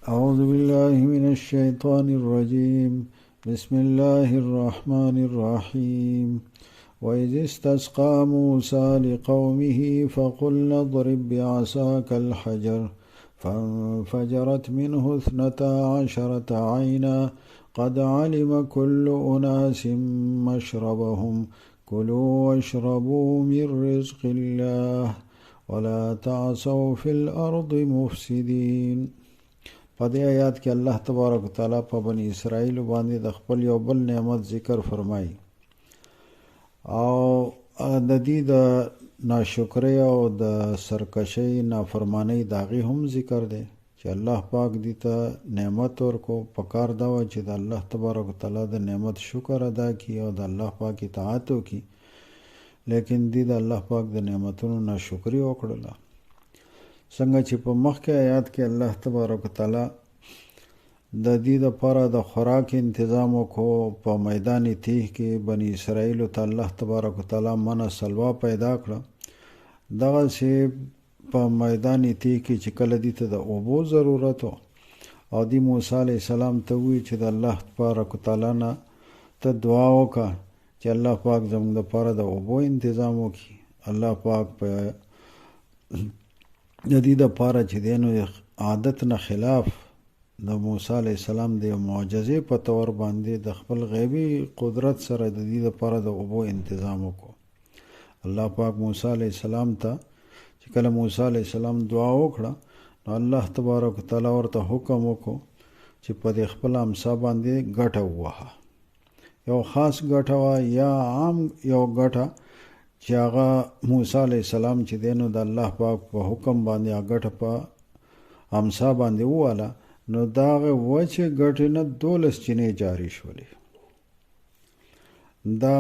أعوذ بالله من الشيطان الرجيم. بسم الله الرحمن الرحيم. وإذ استسقى موسى لقومه فقلنا اضرب بعصاك الحجر فانفجرت منه 12 عينا قد علم كل أناس مشربهم كلوا واشربوا من رزق الله ولا تعصوا في الأرض مفسدين. په دې آیات کې الله تبارک وتعالی په بنی اسرائیل باندې د خپل یو بل نعمت ذکر فرمایي او د دې د ناشکری او د سرکشي نافرمانی داغي هم ذکر دی چې الله پاک دې ته نعمت ورکو پکار دا و چې د الله تبارک وتعالی د نعمت شکر ادا کړي او د الله پاک اطاعت وکړي، لیکن دې د الله پاک د نعمتونو ناشکری وکړله. څنګه چې په مخکې آیات کې الله تبارک وتعالی د دې لپاره د خوراک تنظیم وکړو، په میدان تیه کې بنی اسرائیل ته الله تبارک وتعالی منع سلوا پیدا کړه. دغسې په میدان تیه کې چې کله دې ته د اوبو ضرورت و او دی موسی علیه السلام ته وویل چې د الله تبارک وتعالی نه ته دعا وکړه چې الله پاک زموږ لپاره د اوبو تنظیم وکړي. الله پاک په د دې دپاره چې دی نو عادت نه خلاف د موسی علیه السلام د معجزې په طور باندې د خپل غیبي قدرت سره د دې دپاره د اوبو تنظیم وکړو. الله پاک موسی علیه السلام ته چې کله موسی علیه السلام دعا وکړه نو الله تبارک وتعالی ورته حکم وکړو چې په دې خپل امسا باندې ګټه ووهه. یو خاص ګټه وه یا عام یو ګټه چې هغه موسی علیه السلام چې دی نو د الله پاک په حکم باندې هغه ګټه په امسا باندې وواله، نو د هغې وچې ګټې نه 12 چینې جاري شولې. دا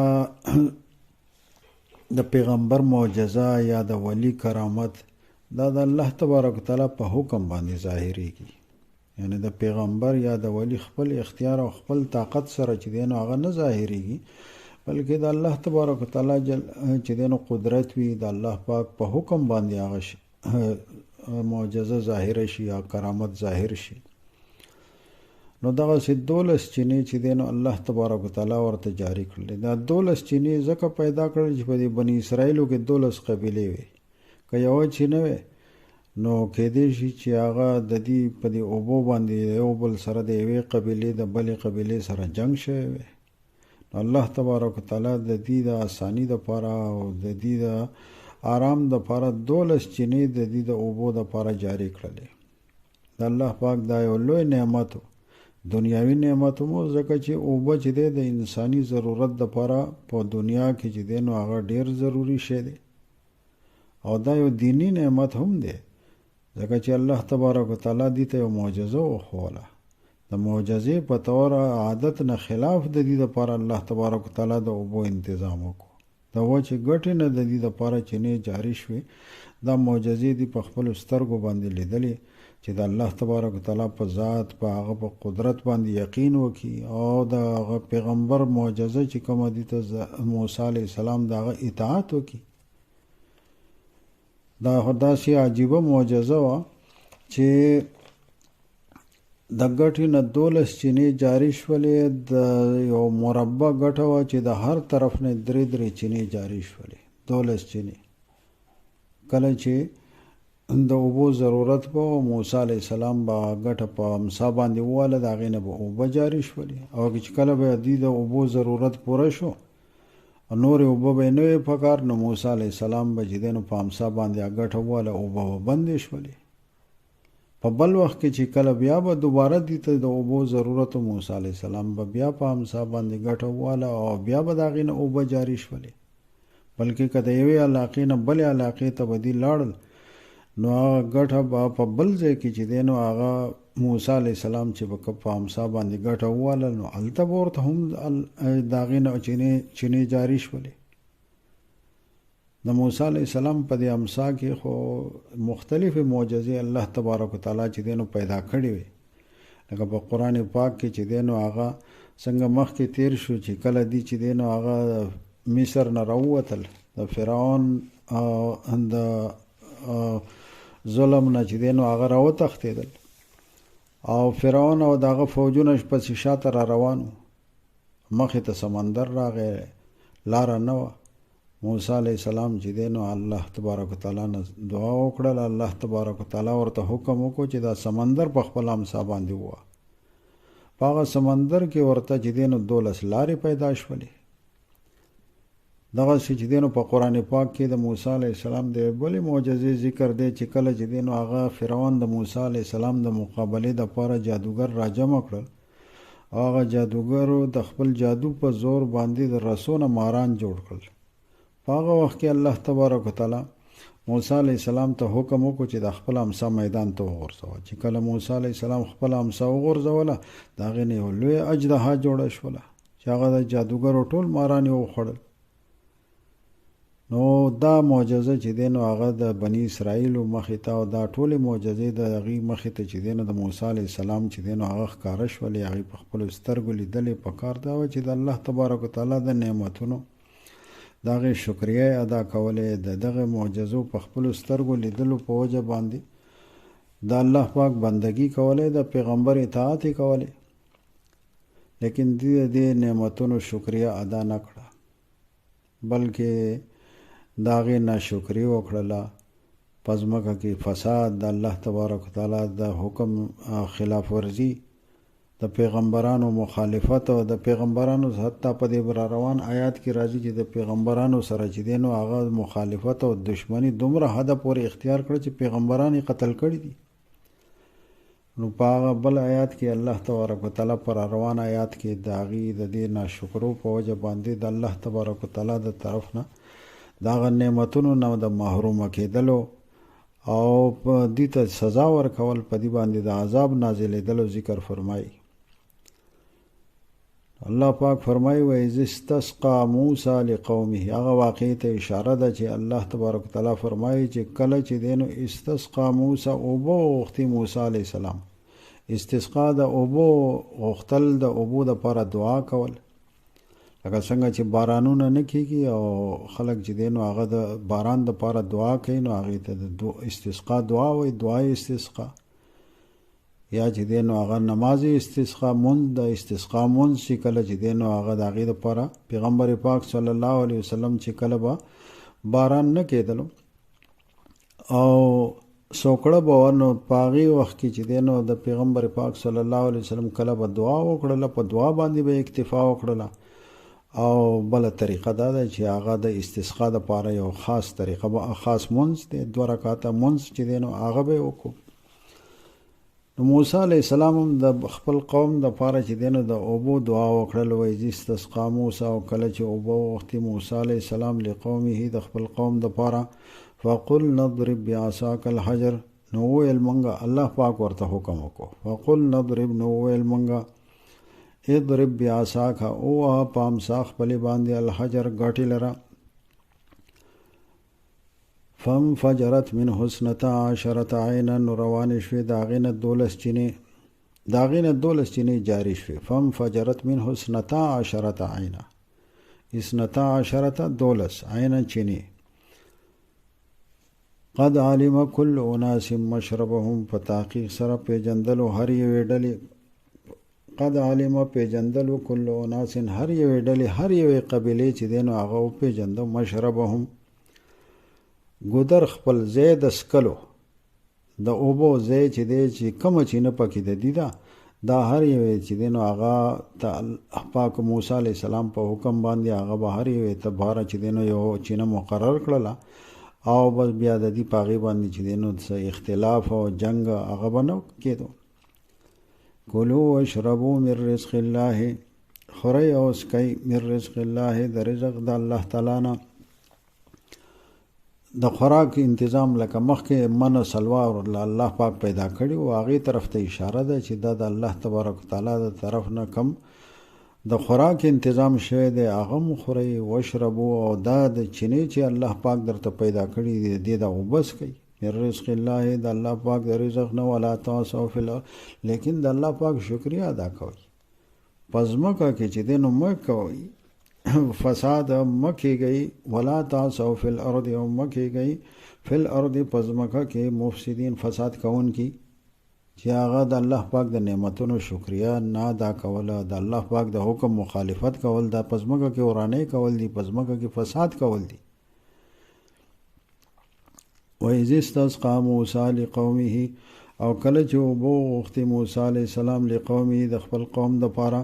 د پیغمبر معجزه یا د ولی کرامت دا د الله تبارک وتعالی په حکم باندې ظاهریږي، یعنی د پیغمبر یا د ولی خپل اختیار او خپل طاقت سره چې دی نو هغه نه ظاهریږي، بلکې د الله تبارک وتعالی چې دی نو قدرت وي د الله پاک په حکم باندې هغه معجزه ظاهر شي یا کرامت ظاهر شي. نو دغسې 12 چینې چې دی نو الله تبارک وتعالی ورته جاری کړلې. دا 12 چینې ځکه پیدا کړل چې په دې بني اسرائیلو کې 12 قبیلې وي. که یوه چینه وي نو کېدای شي چې هغه د دې په دې اوبو باندې یو بل سره د یوې قبیلې د بلې قبیلې سره جنګ شوی وي. الله تبارک وتعالی د دې د آسانی دپاره او د دې د آرام دپاره 12 چینې د دې د اوبو دپاره جاری کړلې. د الله پاک دا یو لوی نعمت و، دنیاوي نعمت هم، ځکه چې اوبه چې دی د انساني ضرورت دپاره په دنیا کې چې دی نو هغه ډیر ضروري شی دی، او دا یو دینی نعمت هم دی، ځکه چې الله تبارک وتعالی دې ته یو معجزه وښوله. د معجزې په طور عادت نه خلاف د دې دپاره الله تبارک وتعالی د اوبو تنظیم وکړو. د وچې ګټې نه د دې دپاره چینې جاري شوې. دا معجزې دي په خپلو سترګو باندې لیدلې چې د الله تبارک وتعالی په ذات په هغه په قدرت باندې یقین وکړي او د هغه پیغمبر معجزه چې کومه دي ته موسی علیه السلام د هغه اطاعت وکړي. دا داسې عجیبه معجزه وه چې د ګټې نه 12 چینې جاري شولې. د یو مربع ګټه وه چې د هر طرف نه 3 چینې جاري شولې، 12 چینې. کله چې د اوبو ضرورت به موسی علیه السلام به ګټه په امسا باندې وواله، د هغې نه به اوبه جاري شولې، او چې کله به دې د اوبو ضرورت پوره شو نورې اوبه به یې نه وې پکار، نو موسی علیه السلام به چې دی نو په امسا باندې ګټه وواله، اوبه به بندې شولې. په بل وخت کې چې کله بیا به دوباره دې ته د اوبو ضرورت و، موسی علیه السلام به بیا په امسا باندې ګټه وواله او بیا به د هغې نه اوبه جاري شولې. بلکې که د یوې علاقې نه بلې علاقې ته به دې لاړل نو هغه ګټه به په بل ځای کې چې دی نو هغه موسی علیه السلام چې به په امسا باندې ګټه وواله نو هلته به ورته هم د هغې نه چینې جاري شولې. د موسی علیه السلام په دې امسا کې خو مختلفې معجزې الله تبارک وتعالی چې دی نو پیدا کړې وې. لکه په قرآن پاک کې چې دی نو هغه څنګه مخکې تیر شو چې کله دی چې دی نو هغه مصر نه راووتل، د فرعون د ظلم نه چې دی نو هغه راوتښتېدل، او فرعون او دغه فوجونه پسې شاته را روانو، مخې ته سمندر راغی، لاره نه وه. موسی علیه السلام چې دی نو الله تبارک وتعالی نه دعا وکړل، الله تبارک وتعالی ورته حکم وکړو چې دا سمندر په خپل امسا باندې ووه. په هغه سمندر کې ورته چې دی نو 12 لارې پیدا شولې. دغسې چې دی نو په قرآن پاک کې د موسی علیه السلام د بلې معجزې ذکر دی چې کله چې دی نو هغه فرعون د موسی علیه السلام د مقابلې دپاره جادوګر راجمع کړل، هغه جادوګرو د خپل جادو په زور باندې د رسونه ماران جوړ کړل. په هغه وخت کې الله تبارک وتعالی موسی علیه السلام ته حکم وکړو چې د خپل امسا میدان ته وغورځوه. چې کله موسی علیه السلام خپل امسا وغورځوله، د هغې نه یو لوی اجدها جوړه شوله چې هغه د جادوګرو ټول ماران یې وخوړل. نو دا معجزه چې دی نو هغه د بني اسرائیلو مخې ته، او دا ټولې معجزې د هغې مخې ته چې دی نو د موسی علیه السلام چې دی نو هغه ښکاره شولې، هغې په خپلو سترګو لیدلې. په کار دا وه چې د الله تبارک وتعالی د نعمتونو د هغې شکریه ادا کولې، د دغه معجزو په خپلو سترګو لیدلو په وجه باندې د الله پاک بندگی کولې، د پیغمبر اطاعت یې کولې، لیکن دوی د دې نعمتونو شکریه ادا نه کړه، بلکې د هغې ناشکري وکړله. په ځمکه کې فساد، د الله تبارک وتعالی د حکم خلاف ورزي، د پیغمبرانو مخالفت، او د پیغمبرانو حتی په دې روان آیات کې راځي چې د پیغمبرانو سره چې دی نو هغه مخالفت او دشمنی دومره حده پورې اختیار کړه چې پیغمبران یې قتل کړي دي. نو په هغه بل آیات کې الله تبارک وتعالی پر روان آیات کې د هغې د دې ناشکرو په وجه باندې د الله تبارک وتعالی د طرف نه د هغه نعمتونو نه د محرومه کېدلو او په دې ته سزا ورکول، په دې باندې د عذاب نازلېدلو ذکر فرمایي. الله پاک فرمایي وَإِذِ اسْتَسْقَىٰ مُوسَىٰ لِقَوْمِهِ. هغه واقعې ته اشاره ده چې الله تبارک وتعالی فرمایي چې کله چې دی نو استسقا موسی، اوبه وغوښتي موسی علیه السلام. استسقا د اوبو غوښتل، د اوبو دپاره دعا کول، لکه څنګه چې بارانونه نه کېږي او خلک چې دی نو هغه د باران دپاره دعا کوي، نو هغې ته د استسقا دعا وایي، دعای استسقا. یا چې دی نو هغه نماز استسقا، مونځ د استسقا مونځ چې کله چې دی نو هغه د هغې دپاره پیغمبر پاک صلی الله علیه وسلم چې کله به باران نه کېدلو او سوکړه به وه، نو په هغې وخت کې چې دی نو د پیغمبر پاک صلی الله علیه وسلم کله به دعا وکړله، په دعا باندې به اکتفا وکړله. او بله طریقه دا ده چې هغه د استسقا دپاره یو خاص طریقه به خاص مونځ دی، 2 رکعته مونځ چې دی نو هغه به یې وکړو. نو موسی علیه السلام هم د خپل قوم دپاره چې دی نو د اوبو دعا وکړل. وایي استسقا موسی، او کله چې اوبه وغوښتي موسی علیه السلام لقومه، د خپل قوم دپاره، فقل نضرب بعصاک الحجر، نو وویل مونږه، الله پاک ورته حکم وکړو، فقل نضرب، نو وویل مونږه، اضرب بعصاک، اووهه په امسا خپلې باندې، الحجر ګټې لره، فانفجرت منه 12 عینا، نو روانې شوې د هغې نه 12 چینې، د هغې نه 12 چینې جاري شوې. فانفجرت منه 12 عینا، 12 عینا چینې. قد علم كل اناس مشربهم، په تحقیق سره پیژندلو هر یوې ډلې، قد علم پیژندلو كل اناس هر یوې ډلې، هر یوې قبیلې چې دی نو هغه وپیژنده، مشربهم ګودر خپل ځای د څکلو، د اوبو ځای چې دی چې کومه چینه پکې د دي ده، دا هر یوې چې دی نو هغه د پاک موسی علیه السلام په حکم باندې هغه به هر یوې ته باره چې دی نو یو چینه مقرر کړله، او بس بیا د دې په هغې باندې چې دی نو څه اختلاف او جنګ هغه به نه کېدو. کلو واشربو من رزق الله، خورئ او څکئ من رزق الله، د رزق د الله تعالی نه، د خوراک انتظام لکه مخکې من او سلوا الله پاک پیدا کړي و، هغې طرف ته اشاره ده چې دا د الله تبارک وتعالی د طرف نه کم د خوراک انتظام شوی دی، هغه مو خورئ. واشربو، او دا د چینې چې الله پاک درته پیدا کړي دي دې د اوبه څکئ، من رزق الله، د الله پاک د رزق نه، ولا تعصوا فی الارض، لیکن د الله پاک شکریه ادا کوئ. په ځمکه کې چې دی نو مه کوئ فساد، مه کېږئ، ولا تعصوا فی الارض، او مه کېږئ فی الارض په ځمکه کې مفسدین، فساد کوونکي، چې هغه د الله پاک د نعمتونو شکریا نه ادا کوله، د الله پاک د حکم مخالفت کول، دا په ځمکه کې ورانۍ کول دي، په ځمکه کې فساد کول دي. وَإِذِ اسْتَسْقَىٰ مُوسَىٰ لِقَوْمِهِ، او کله چې اوبه وغوښتې موسی علیه السلام لقومه د خپل قوم دپاره،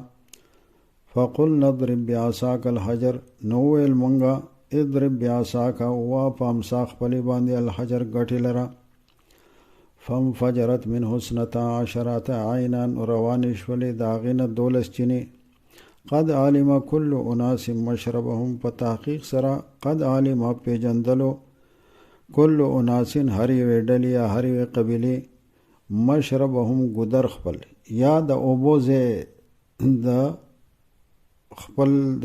فقلنا اضرب بعصاک الحجر، نو وویل مونږه اضرب بعصاک، ووه په امسا خپلې باندې الحجر ګټې لره، فانفجرت منه اثنتا عشرة عینا، روانې شولې د هغې نه 12 چینې. قد علم كل اناس مشربهم، په تحقیق سره قد علم پیژندلو کل اناس هر یوې ډلې یا هر یوې قبیلې مشربهم ګودر خپل، یا د اوبو ځای د خپل د